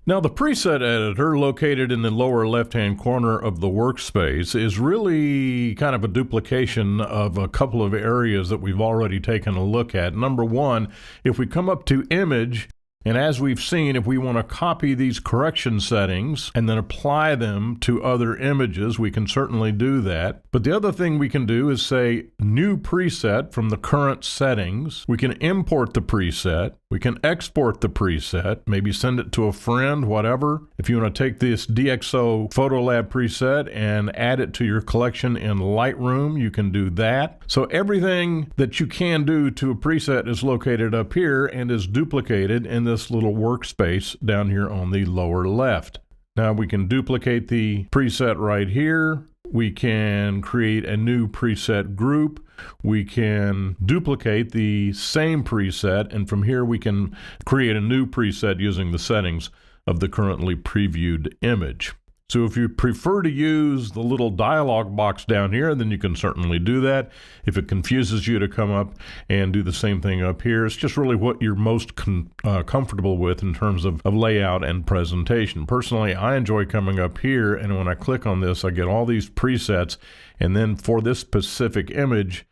Now, the preset editor located in the lower left-hand corner of the workspace is really kind of a duplication of a couple of areas that we've already taken a look at. Number one, if we come up to Image, and as we've seen, if we want to copy these correction settings and then apply them to other images, we can certainly do that. But the other thing we can do is say New Preset from the current settings. We can import the preset. We can export the preset, maybe send it to a friend, whatever. If you want to take this DxO PhotoLab preset and add it to your collection in Lightroom, you can do that. So everything that you can do to a preset is located up here and is duplicated in this little workspace down here on the lower left. Now we can duplicate the preset right here. We can create a new preset group. We can duplicate the same preset, and from here we can create a new preset using the settings of the currently previewed image. So if you prefer to use the little dialog box down here, then you can certainly do that. If it confuses you to come up and do the same thing up here, it's just really what you're most comfortable with in terms of layout and presentation. Personally, I enjoy coming up here, and when I click on this, I get all these presets, and then for this specific image,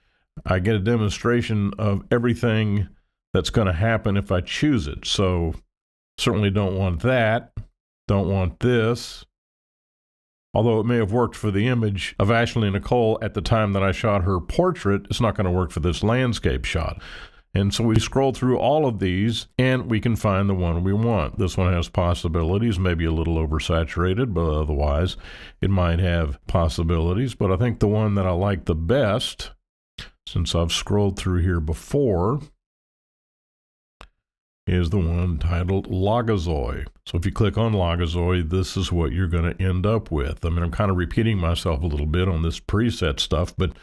I get a demonstration of everything that's going to happen if I choose it. So certainly don't want that, don't want this. Although it may have worked for the image of Ashley Nicole at the time that I shot her portrait, it's not going to work for this landscape shot. And so we scroll through all of these and we can find the one we want. This one has possibilities, maybe a little oversaturated, but otherwise it might have possibilities. But I think the one that I like the best, since I've scrolled through here before, is the one titled Logazoi. So if you click on Logazoi, this is what you're going to end up with. I mean, I'm kind of repeating myself a little bit on this preset stuff, but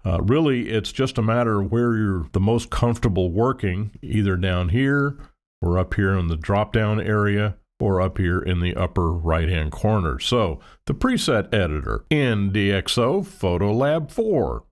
really it's just a matter of where you're the most comfortable working, either down here or up here in the drop-down area or up here in the upper right-hand corner. So the preset editor in DxO PhotoLab 4.